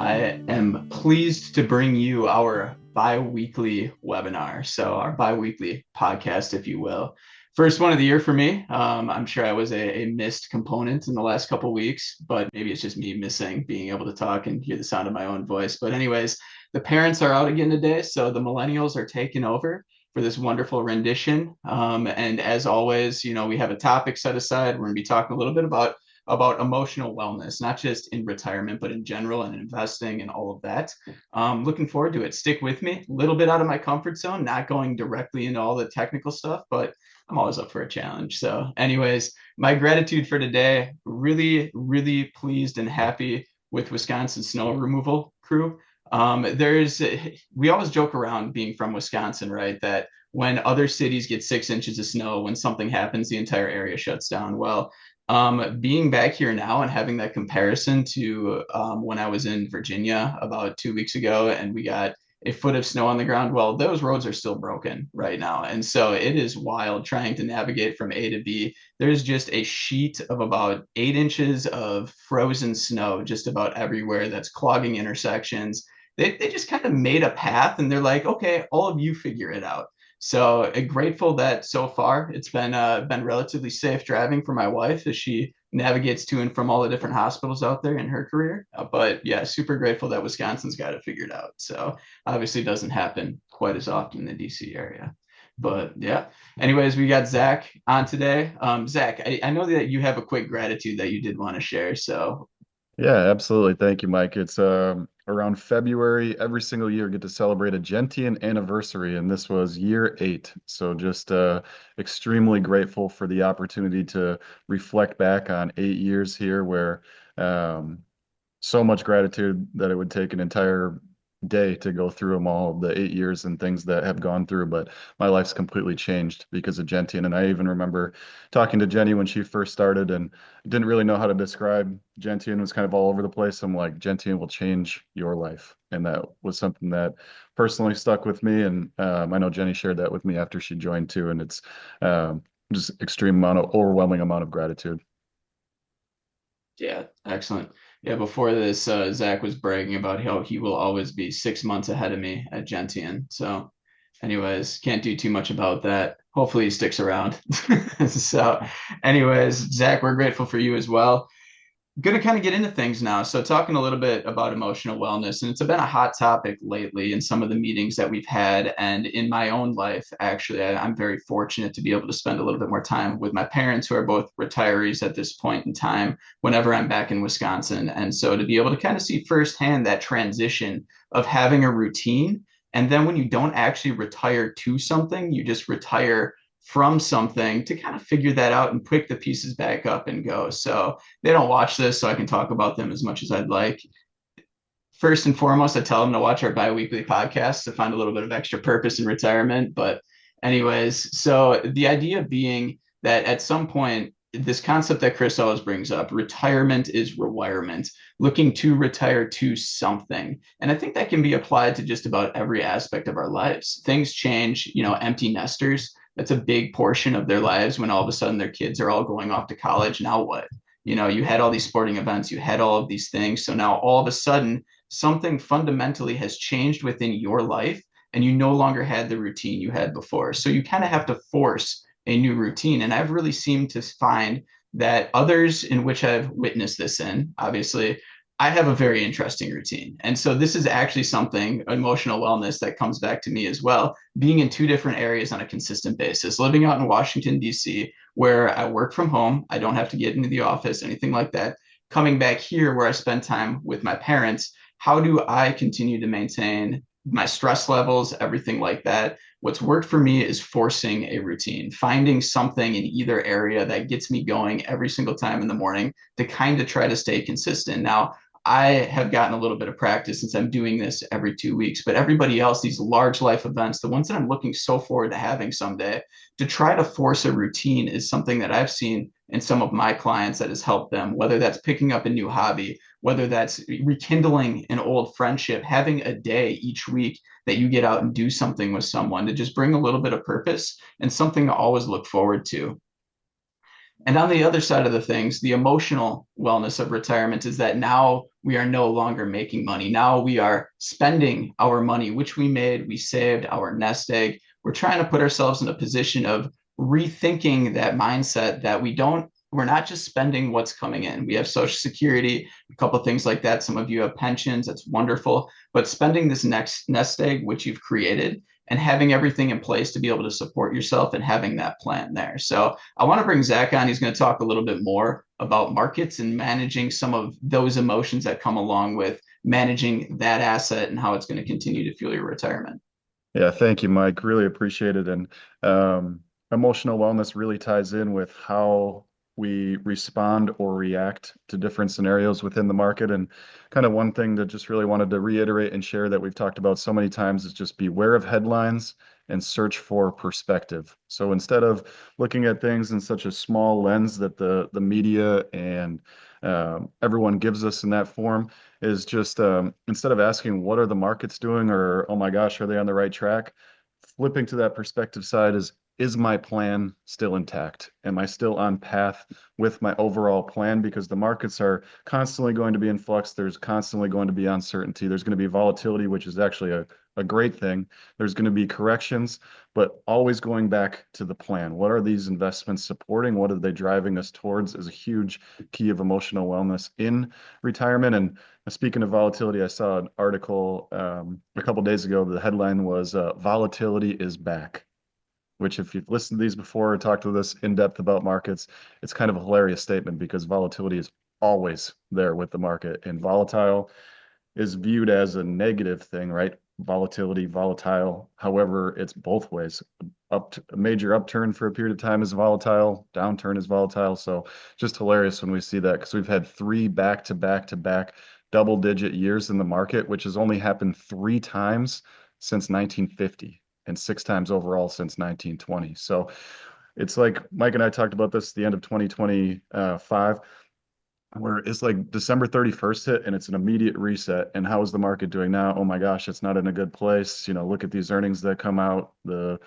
I am pleased to bring you our bi-weekly webinar. So our bi-weekly podcast, if you will. First one of the year for me. I'm sure I was a missed component in the last couple of weeks, but maybe it's just me missing being able to talk and hear the sound of my own voice. But anyways, the parents are out again today, so the millennials are taking over for this wonderful rendition. And as always, we have a topic set aside. We're going to be talking a little bit about emotional wellness, not just in retirement, but in general and investing and all of that. Looking forward to it. Stick with me. A little bit out of my comfort zone, not going directly into all the technical stuff, but I'm always up for a challenge. So, anyways, my gratitude for today, really, really pleased and happy with Wisconsin snow removal crew. We always joke around being from Wisconsin, right? That when other cities get 6 inches of snow, when something happens, the entire area shuts down. Well, being back here now and having that comparison to when I was in Virginia about 2 weeks ago and we got a foot of snow on the ground, well, those roads are still broken right now. And so it is wild trying to navigate from A to B. There's just a sheet of about 8 inches of frozen snow just about everywhere that's clogging intersections. They just kind of made a path and they're like, okay, all of you figure it out. So grateful that so far it's been relatively safe driving for my wife as she navigates to and from all the different hospitals out there in her career. But yeah, super grateful that Wisconsin's got it figured out. So obviously it doesn't happen quite as often in the DC area. But yeah, anyways, we got Zach on today. Zach, I know that you have a quick gratitude that you did want to share. So Yeah, absolutely. Thank you, Mike. It's around February every single year get to celebrate a Gentian anniversary, and this was year 8. So just extremely grateful for the opportunity to reflect back on 8 years here, where um, so much gratitude that it would take an entire day to go through them all, the 8 years and things that have gone through. But my life's completely changed because of Gentian. And I even remember talking to Jenny when she first started and didn't really know how to describe Gentian, was kind of all over the place. I'm like, Gentian will change your life. And that was something that personally stuck with me. And I know Jenny shared that with me after she joined too. And it's just overwhelming amount of gratitude. yeah, excellent. Yeah, before this, Zach was bragging about how he will always be 6 months ahead of me at Gentian. So, anyways, can't do too much about that. Hopefully, he sticks around. So, anyways, Zach, we're grateful for you as well. Going to kind of get into things now. So, talking a little bit about emotional wellness, and it's been a hot topic lately in some of the meetings that we've had. And in my own life, actually, I'm very fortunate to be able to spend a little bit more time with my parents, who are both retirees at this point in time, whenever I'm back in Wisconsin. And so, to be able to kind of see firsthand that transition of having a routine. And then when you don't actually retire to something, you just retire from something to kind of figure that out and pick the pieces back up and go. So, they don't watch this, so I can talk about them as much as I'd like. First and foremost, I tell them to watch our biweekly podcast to find a little bit of extra purpose in retirement. But, anyways, so the idea being that at some point, this concept that Chris always brings up, retirement is rewirement, looking to retire to something. And I think that can be applied to just about every aspect of our lives. Things change, empty nesters. That's a big portion of their lives when all of a sudden their kids are all going off to college. Now what? You had all these sporting events, you had all of these things. So now all of a sudden, something fundamentally has changed within your life and you no longer had the routine you had before. So you kind of have to force a new routine. And I've really seemed to find that others in which I've witnessed this in, obviously, I have a very interesting routine. And so this is actually something, emotional wellness, that comes back to me as well, being in two different areas on a consistent basis, living out in Washington, D.C., where I work from home. I don't have to get into the office, anything like that. Coming back here where I spend time with my parents, how do I continue to maintain my stress levels, everything like that? What's worked for me is forcing a routine, finding something in either area that gets me going every single time in the morning to kind of try to stay consistent. Now, I have gotten a little bit of practice since I'm doing this every 2 weeks, but everybody else, these large life events, the ones that I'm looking so forward to having someday, to try to force a routine is something that I've seen in some of my clients that has helped them, whether that's picking up a new hobby, whether that's rekindling an old friendship, having a day each week that you get out and do something with someone to just bring a little bit of purpose and something to always look forward to. And on the other side of the things, the emotional wellness of retirement is that now we are no longer making money. Now we are spending our money, which we made, we saved our nest egg. We're trying to put ourselves in a position of rethinking that mindset that we're not just spending what's coming in. We have Social Security, a couple of things like that. Some of you have pensions. That's wonderful. But spending this next nest egg, which you've created, and having everything in place to be able to support yourself and having that plan there. So I want to bring Zach on. He's going to talk a little bit more about markets and managing some of those emotions that come along with managing that asset and how it's going to continue to fuel your retirement. Yeah, thank you, Mike. Really appreciate it. And emotional wellness really ties in with how we respond or react to different scenarios within the market. And kind of one thing that just really wanted to reiterate and share that we've talked about so many times is just beware of headlines and search for perspective. So instead of looking at things in such a small lens that the media and everyone gives us in that form, is just instead of asking what are the markets doing or oh my gosh, are they on the right track? Flipping to that perspective side is my plan still intact? Am I still on path with my overall plan? Because the markets are constantly going to be in flux. There's constantly going to be uncertainty. There's going to be volatility, which is actually a great thing. There's going to be corrections, but always going back to the plan. What are these investments supporting? What are they driving us towards is a huge key of emotional wellness in retirement. And speaking of volatility, I saw an article a couple days ago. The headline was "Volatility is back," which, if you've listened to these before or talked to this in depth about markets, it's kind of a hilarious statement because volatility is always there with the market, and volatile is viewed as a negative thing, right? Volatility, volatile. However, it's both ways. A major upturn for a period of time is volatile, downturn is volatile. So just hilarious when we see that because we've had three back to back to back double-digit years in the market, which has only happened three times since 1950 and six times overall since 1920. So it's like Mike and I talked about this at the end of 2025 where it's like December 31st hit and it's an immediate reset. And how is the market doing now? Oh my gosh, it's not in a good place. Look at these earnings that come out, the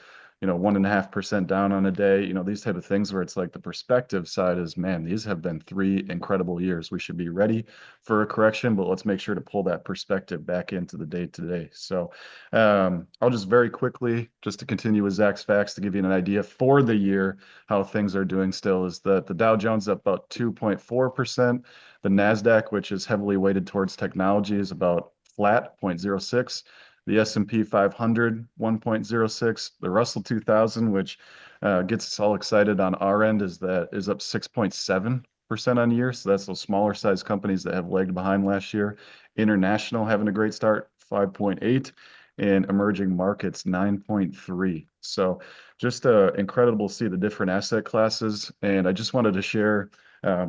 1.5% down on a day, these type of things where it's like the perspective side is, man, these have been three incredible years. We should be ready for a correction, but let's make sure to pull that perspective back into the day to day. So I'll just very quickly, just to continue with Zach's facts to give you an idea for the year, how things are doing still is that the Dow Jones up about 2.4%. The NASDAQ, which is heavily weighted towards technology, is about flat, 0.06. The S&P 500, 1.06. The Russell 2000, which gets us all excited on our end, is up 6.7% on year. So that's those smaller size companies that have lagged behind last year. International having a great start, 5.8, and emerging markets 9.3. So just incredible to see the different asset classes. And I just wanted to share.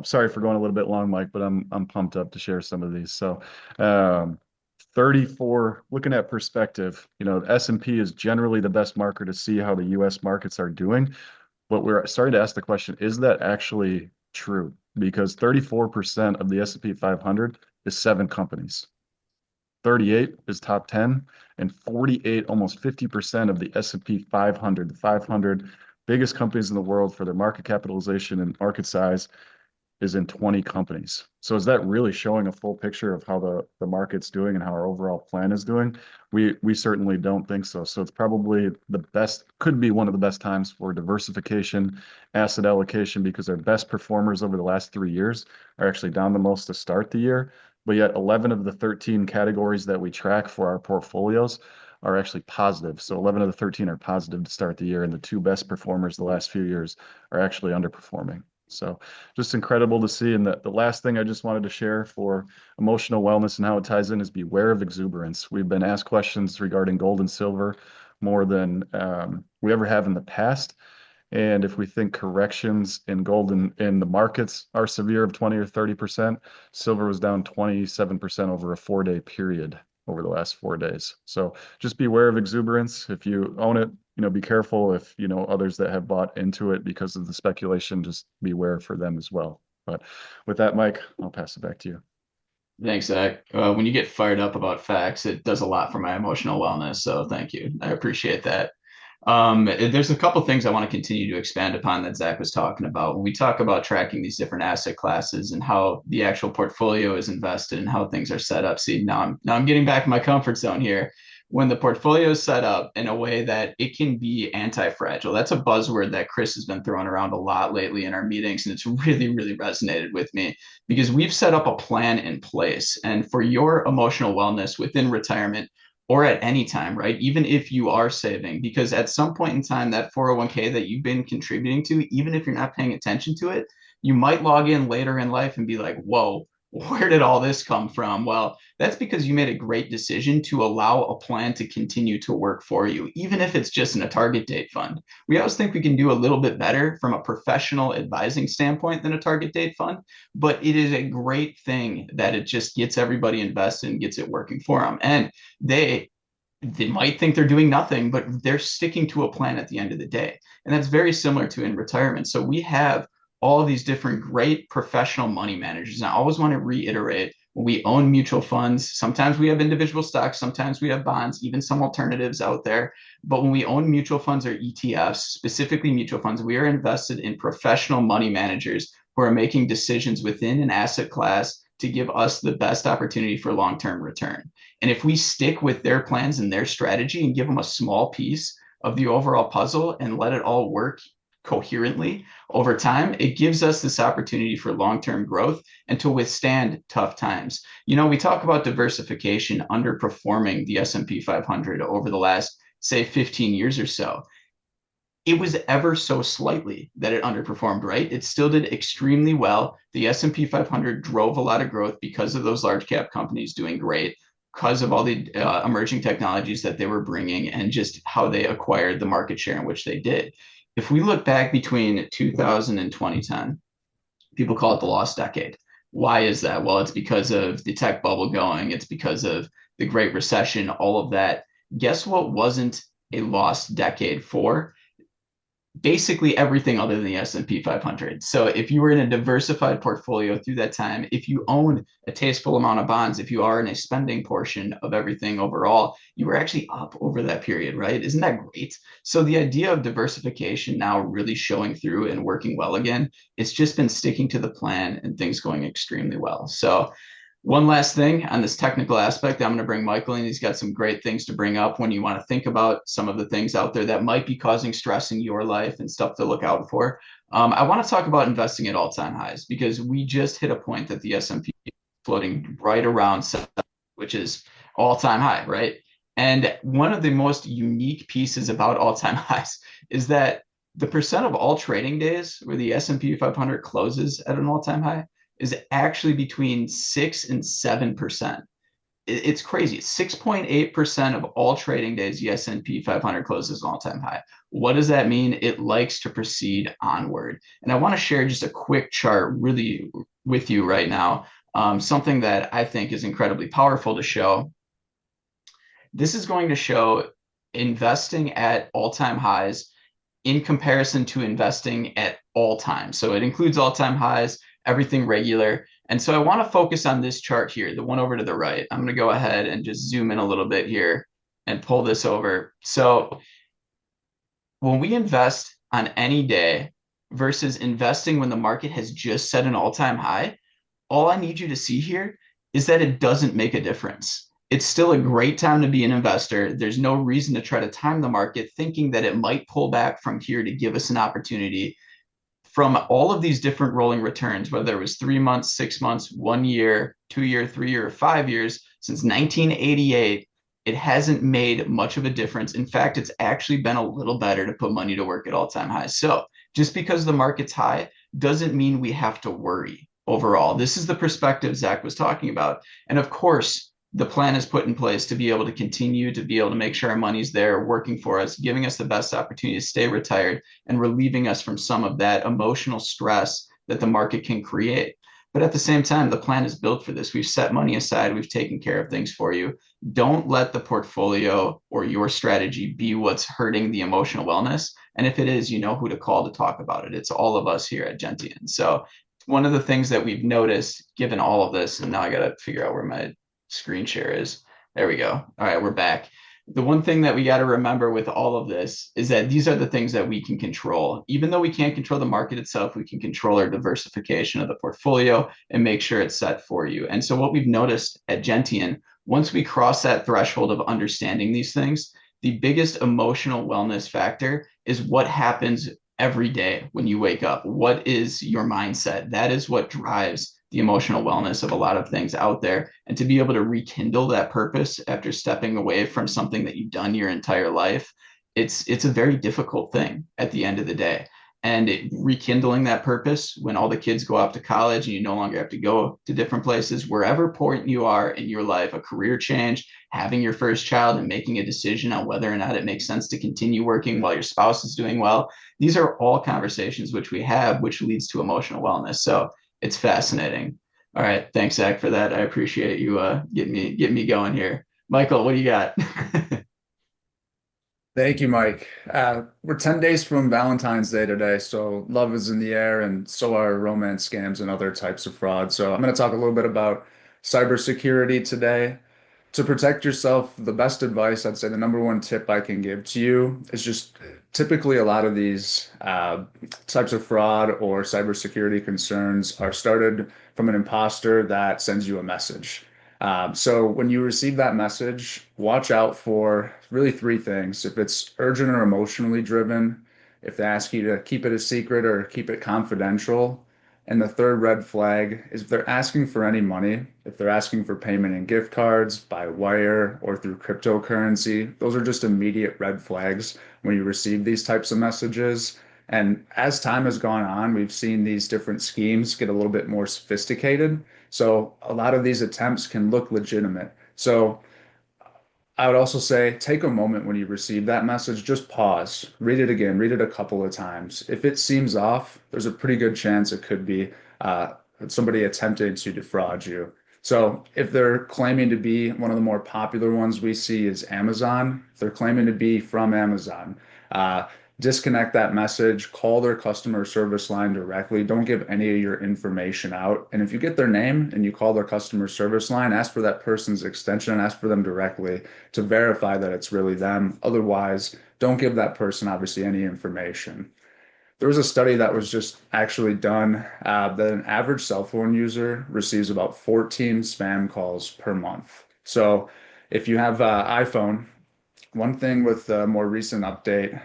Sorry for going a little bit long, Mike, but I'm pumped up to share some of these. So, 34, looking at perspective, S&P is generally the best marker to see how the US markets are doing. But we're starting to ask the question, is that actually true? Because 34% of the S&P 500 is seven companies. 38 is top 10, and 48, almost 50% of the S&P 500, the 500 biggest companies in the world for their market capitalization and market size is in 20 companies. So is that really showing a full picture of how the market's doing and how our overall plan is doing? We certainly don't think so. So it's probably the best, could be one of the best times for diversification, asset allocation, because our best performers over the last 3 years are actually down the most to start the year. But yet 11 of the 13 categories that we track for our portfolios are actually positive. So 11 of the 13 are positive to start the year, and the two best performers the last few years are actually underperforming. So just incredible to see. And the last thing I just wanted to share for emotional wellness and how it ties in is beware of exuberance. We've been asked questions regarding gold and silver more than we ever have in the past. And if we think corrections in gold and in the markets are severe of 20 or 30%, silver was down 27% over a 4-day period over the last 4 days. So just beware of exuberance. If you own it, be careful. If others that have bought into it because of the speculation, just beware for them as well. But with that, Mike, I'll pass it back to you. Thanks, Zach. When you get fired up about facts, it does a lot for my emotional wellness. So thank you. I appreciate that. There's a couple things I want to continue to expand upon that Zach was talking about. When we talk about tracking these different asset classes and how the actual portfolio is invested and how things are set up. See, now I'm getting back in my comfort zone here. When the portfolio is set up in a way that it can be anti-fragile, that's a buzzword that Chris has been throwing around a lot lately in our meetings, and it's really, really resonated with me because we've set up a plan in place. And for your emotional wellness within retirement, or at any time, right? Even if you are saving, because at some point in time, that 401k that you've been contributing to, even if you're not paying attention to it, you might log in later in life and be like, whoa, where did all this come from? Well, that's because you made a great decision to allow a plan to continue to work for you, even if it's just in a target date fund. We always think we can do a little bit better from a professional advising standpoint than a target date fund, but it is a great thing that it just gets everybody invested and gets it working for them. And they they might think they're doing nothing, but they're sticking to a plan at the end of the day. And that's very similar to in retirement. So we have all of these different great professional money managers. And I always want to reiterate, when we own mutual funds, sometimes we have individual stocks, sometimes we have bonds, even some alternatives out there. But when we own mutual funds or ETFs, specifically mutual funds, we are invested in professional money managers who are making decisions within an asset class to give us the best opportunity for long-term return. And if we stick with their plans and their strategy and give them a small piece of the overall puzzle and let it all work coherently over time, it gives us this opportunity for long-term growth and to withstand tough times. You know, we talk about diversification underperforming the S&P 500 over the last, say, 15 years or so. It was ever so slightly that it underperformed, right? It still did extremely well. The S&P 500 drove a lot of growth because of those large cap companies doing great, because of all the emerging technologies that they were bringing and just how they acquired the market share in which they did. If we look back between 2000 and 2010, people call it the lost decade. Why is that? Well, it's because of the tech bubble going, it's because of the Great Recession, all of that. Guess what wasn't a lost decade for? Basically everything other than the S&P 500. So if you were in a diversified portfolio through that time, if you own a tasteful amount of bonds, if you are in a spending portion of everything overall, you were actually up over that period, right? Isn't that great? So the idea of diversification now really showing through and working well again, it's just been sticking to the plan and things going extremely well. So one last thing on this technical aspect, I'm going to bring Michael in. He's got some great things to bring up when you want to think about some of the things out there that might be causing stress in your life and stuff to look out for. I want to talk about investing at all-time highs because we just hit a point that the S&P is floating right around 7, which is all-time high, right? And one of the most unique pieces about all-time highs is that the percent of all trading days where the S&P 500 closes at an all-time high is actually between 6 and 7%. It's crazy. 6.8% of all trading days, the S&P 500 closes an all-time high. What does that mean? It likes to proceed onward. And I want to share just a quick chart really with you right now, something that I think is incredibly powerful to show. This is going to show investing at all-time highs in comparison to investing at all times. So it includes all-time highs, everything regular. And so I want to focus on this chart here, the one over to the right. I'm going to go ahead and just zoom in a little bit here and pull this over. So when we invest on any day versus investing when the market has just set an all-time high, all I need you to see here is that it doesn't make a difference. It's still a great time to be an investor. There's no reason to try to time the market thinking that it might pull back from here to give us an opportunity. From all of these different rolling returns, whether it was 3 months, 6 months, 1 year, 2 year, 3 year, or 5 years, since 1988, it hasn't made much of a difference. In fact, it's actually been a little better to put money to work at all-time highs. So just because the market's high doesn't mean we have to worry overall. This is the perspective Zach was talking about. And of course, the plan is put in place to be able to continue to be able to make sure our money's there working for us, giving us the best opportunity to stay retired and relieving us from some of that emotional stress that the market can create. But at the same time, the plan is built for this. We've set money aside. We've taken care of things for you. Don't let the portfolio or your strategy be what's hurting the emotional wellness. And if it is, you know who to call to talk about it. It's all of us here at Gentian. So one of the things that we've noticed, given all of this, and now I got to figure out where my screen share is. There we go. All right, we're back. The one thing that we got to remember with all of this is that these are the things that we can control. Even though we can't control the market itself, we can control our diversification of the portfolio and make sure it's set for you. And so, what we've noticed at Gentian, once we cross that threshold of understanding these things, the biggest emotional wellness factor is what happens every day when you wake up. What is your mindset? That is what drives the emotional wellness of a lot of things out there. And to be able to rekindle that purpose after stepping away from something that you've done your entire life, it's a very difficult thing at the end of the day. And rekindling that purpose when all the kids go off to college and you no longer have to go to different places, wherever point you are in your life, a career change, having your first child and making a decision on whether or not it makes sense to continue working while your spouse is doing well. These are all conversations which we have, which leads to emotional wellness. So it's fascinating. All right. Thanks, Zach, for that. I appreciate you getting me going here. Michael, what do you got? Thank you, Mike. We're 10 days from Valentine's Day today, so love is in the air, and so are romance scams and other types of fraud. So I'm going to talk a little bit about cybersecurity today. To protect yourself, the best advice, I'd say the number one tip I can give to you is just typically a lot of these types of fraud or cybersecurity concerns are started from an imposter that sends you a message. So when you receive that message, watch out for really three things. If it's urgent or emotionally driven, if they ask you to keep it a secret or keep it confidential, and the third red flag is if they're asking for any money, if they're asking for payment in gift cards, by wire, or through cryptocurrency, those are just immediate red flags when you receive these types of messages. And as time has gone on, we've seen these different schemes get a little bit more sophisticated. So a lot of these attempts can look legitimate. So I would also say take a moment when you receive that message, just pause, read it again, read it a couple of times. If it seems off, there's a pretty good chance it could be uh, somebody attempting to defraud you. So if they're claiming to be one of the more popular ones we see is Amazon, if they're claiming to be from Amazon, uh, disconnect that message, call their customer service line directly. Don't give any of your information out. And if you get their name and you call their customer service line, ask for that person's extension and ask for them directly to verify that it's really them. Otherwise, don't give that person obviously any information. There was a study that was just actually done that an average cell phone user receives about 14 spam calls per month. So if you have an iPhone, one thing with the more recent update,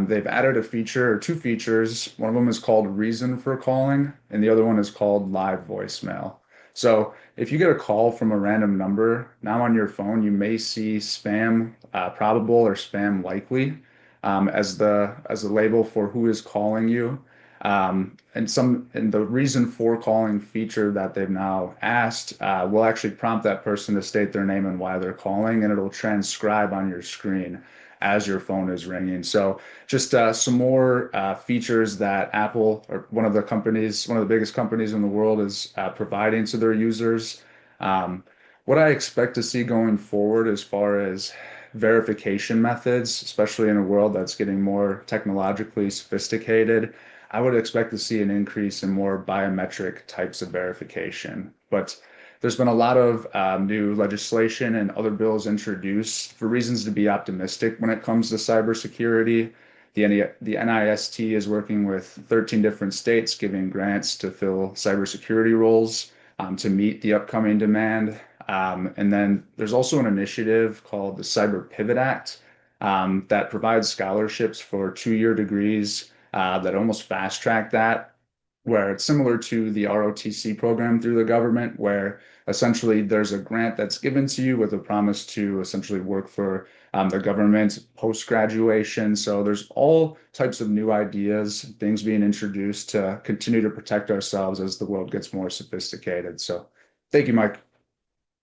they've added a feature or two features. One of them is called reason for calling, and the other one is called live voicemail. So if you get a call from a random number, now on your phone, you may see spam probable or spam likely as the label for who is calling you. And the reason for calling feature that they've now asked will actually prompt that person to state their name and why they're calling, and it'll transcribe on your screen as your phone is ringing. So just some more features that Apple, or one of the biggest companies in the world, is providing to their users. Um, what I expect to see going forward as far as verification methods, especially in a world that's getting more technologically sophisticated, I would expect to see an increase in more biometric types of verification. But there's been a lot of new legislation and other bills introduced for reasons to be optimistic when it comes to cybersecurity. The NIST is working with 13 different states, giving grants to fill cybersecurity roles to meet the upcoming demand. And then there's also an initiative called the Cyber Pivot Act that provides scholarships for 2-year degrees that almost fast track that, where it's similar to the ROTC program through the government, where essentially there's a grant that's given to you with a promise to essentially work for the government post graduation. So there's all types of new ideas, things being introduced to continue to protect ourselves as the world gets more sophisticated. So thank you, Mike.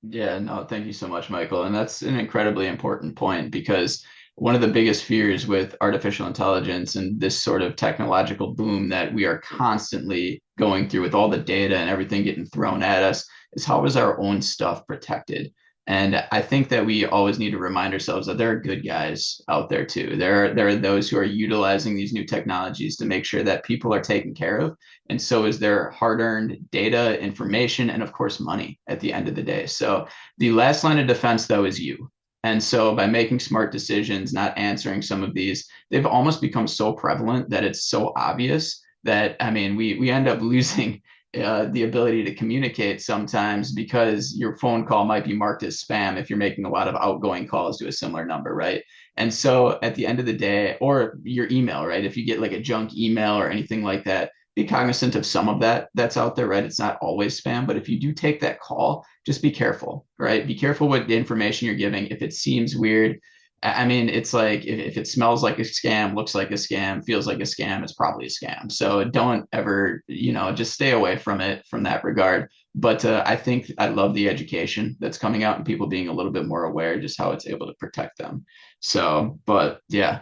Yeah, no, thank you so much, Michael. And that's an incredibly important point because one of the biggest fears with artificial intelligence and this sort of technological boom that we are constantly going through with all the data and everything getting thrown at us is how is our own stuff protected? And I think that we always need to remind ourselves that there are good guys out there too. There are those who are utilizing these new technologies to make sure that people are taken care of, and so is their hard-earned data, information, and of course money at the end of the day. So the last line of defense though is you. And so by making smart decisions, not answering some of these, they've almost become so prevalent that it's so obvious that, I mean, we end up losing the ability to communicate sometimes because your phone call might be marked as spam if you're making a lot of outgoing calls to a similar number, right? And so at the end of the day, or your email, right? If you get like a junk email or anything like that, be cognizant of some of that that's out there, right? It's not always spam, but if you do take that call, just be careful, right? Be careful with the information you're giving. If it seems weird, I mean, it's like if it smells like a scam, looks like a scam, feels like a scam, it's probably a scam. So don't ever, just stay away from it from that regard. But I think I love the education that's coming out and people being a little bit more aware just how it's able to protect them. So, but yeah.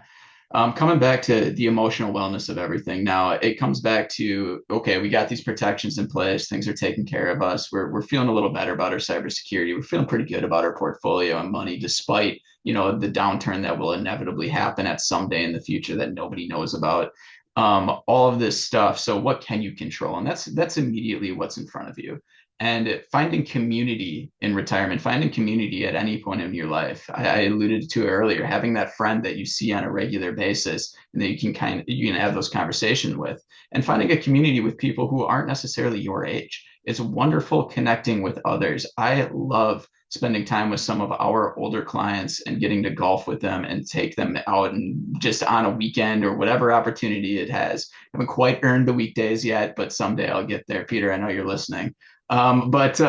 Coming back to the emotional wellness of everything, now it comes back to, okay, we got these protections in place, things are taken care of us. We're feeling a little better about our cybersecurity. We're feeling pretty good about our portfolio and money, despite the downturn that will inevitably happen at some day in the future that nobody knows about. All of this stuff. So what can you control? And that's immediately what's in front of you. And finding community in retirement, finding community at any point in your life. I alluded to earlier, having that friend that you see on a regular basis and that you can have those conversations with, and finding a community with people who aren't necessarily your age. It's wonderful connecting with others. I love spending time with some of our older clients and getting to golf with them and take them out and just on a weekend or whatever opportunity it has. I haven't quite earned the weekdays yet, but someday I'll get there. Peter, I know you're listening. But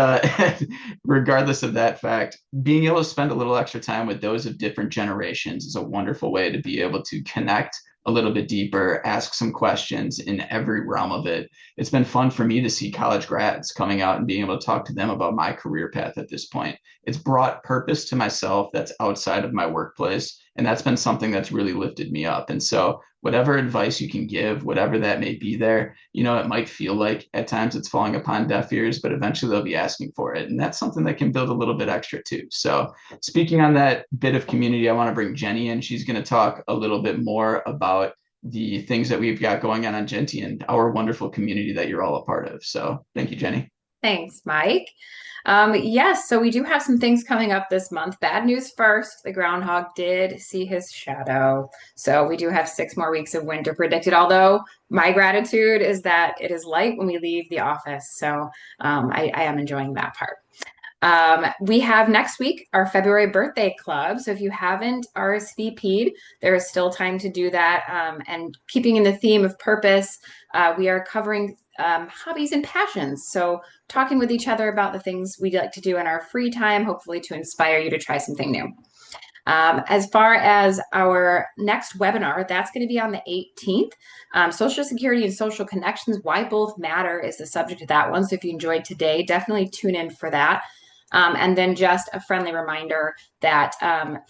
regardless of that fact, being able to spend a little extra time with those of different generations is a wonderful way to be able to connect a little bit deeper, ask some questions in every realm of it. It's been fun for me to see college grads coming out and being able to talk to them about my career path at this point. It's brought purpose to myself that's outside of my workplace. And that's been something that's really lifted me up. And so, whatever advice you can give, whatever that may be there, it might feel like at times it's falling upon deaf ears, but eventually they'll be asking for it. And that's something that can build a little bit extra too. So, speaking on that bit of community, I want to bring Jenny in. She's going to talk a little bit more about the things that we've got going on Gentian, our wonderful community that you're all a part of. So, thank you, Jenny. Thanks, Mike. Yes, so we do have some things coming up this month. Bad news first, the groundhog did see his shadow. So we do have 6 more weeks of winter predicted, although my gratitude is that it is light when we leave the office. So I am enjoying that part. We have next week our February birthday club. So if you haven't RSVP'd, there is still time to do that. And keeping in the theme of purpose, we are covering hobbies and passions. So talking with each other about the things we like to do in our free time, hopefully to inspire you to try something new. As far as our next webinar, that's going to be on the 18th. Social Security and social connections, why both matter is the subject of that one. So if you enjoyed today, definitely tune in for that. And then just a friendly reminder that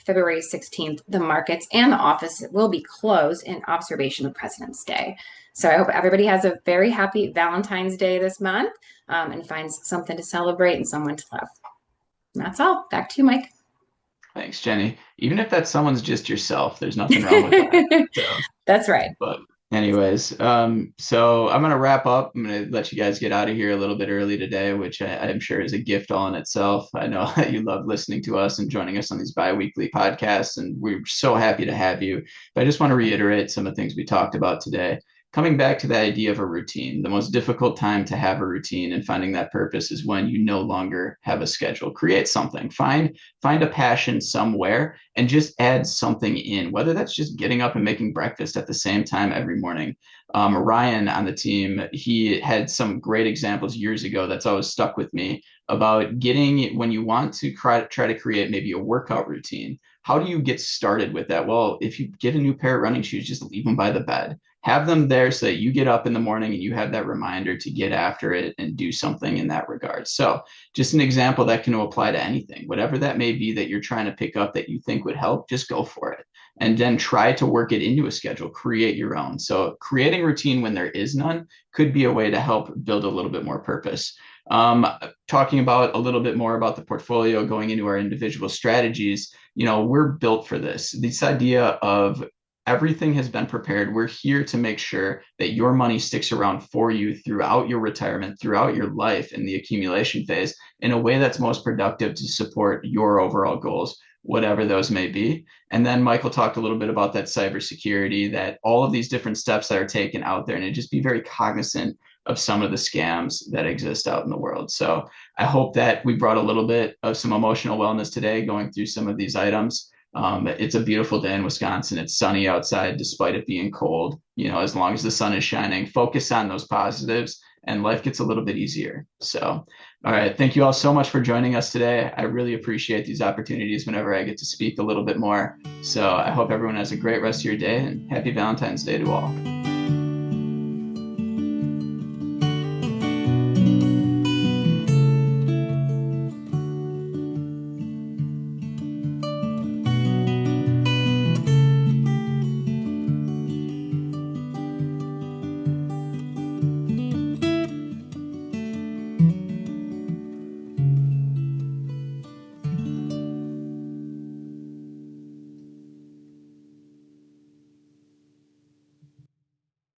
February 16th, the markets and the office will be closed in observation of President's Day. So I hope everybody has a very happy Valentine's Day this month and finds something to celebrate and someone to love. And that's all. Back to you, Mike. Thanks, Jenny. Even if that someone's just yourself, there's nothing wrong with that. So, that's right. But anyways, so I'm going to wrap up. I'm going to let you guys get out of here a little bit early today, which I'm sure is a gift all in itself. I know that you love listening to us and joining us on these bi-weekly podcasts, and we're so happy to have you. But I just want to reiterate some of the things we talked about today. Coming back to the idea of a routine, the most difficult time to have a routine and finding that purpose is when you no longer have a schedule. Create something, find a passion somewhere and just add something in, whether that's just getting up and making breakfast at the same time every morning. Ryan on the team, he had some great examples years ago that's always stuck with me about getting, when you want to try to create maybe a workout routine, how do you get started with that? Well, if you get a new pair of running shoes, just leave them by the bed. Have them there so that you get up in the morning and you have that reminder to get after it and do something in that regard. So just an example that can apply to anything, whatever that may be that you're trying to pick up that you think would help, just go for it. And then try to work it into a schedule, create your own. So creating routine when there is none could be a way to help build a little bit more purpose. Talking about a little bit more about the portfolio, going into our individual strategies, we're built for this. This idea of everything has been prepared. We're here to make sure that your money sticks around for you throughout your retirement, throughout your life in the accumulation phase in a way that's most productive to support your overall goals. whatever those may be. And then Michael talked a little bit about that cybersecurity, that all of these different steps that are taken out there, and just be very cognizant of some of the scams that exist out in the world. So I hope that we brought a little bit of some emotional wellness today going through some of these items. It's a beautiful day in Wisconsin. It's sunny outside despite it being cold. You know, as long as the sun is shining, focus on those positives and life gets a little bit easier. So, all right. Thank you all so much for joining us today. I really appreciate these opportunities whenever I get to speak a little bit more. So I hope everyone has a great rest of your day, and happy Valentine's Day to all.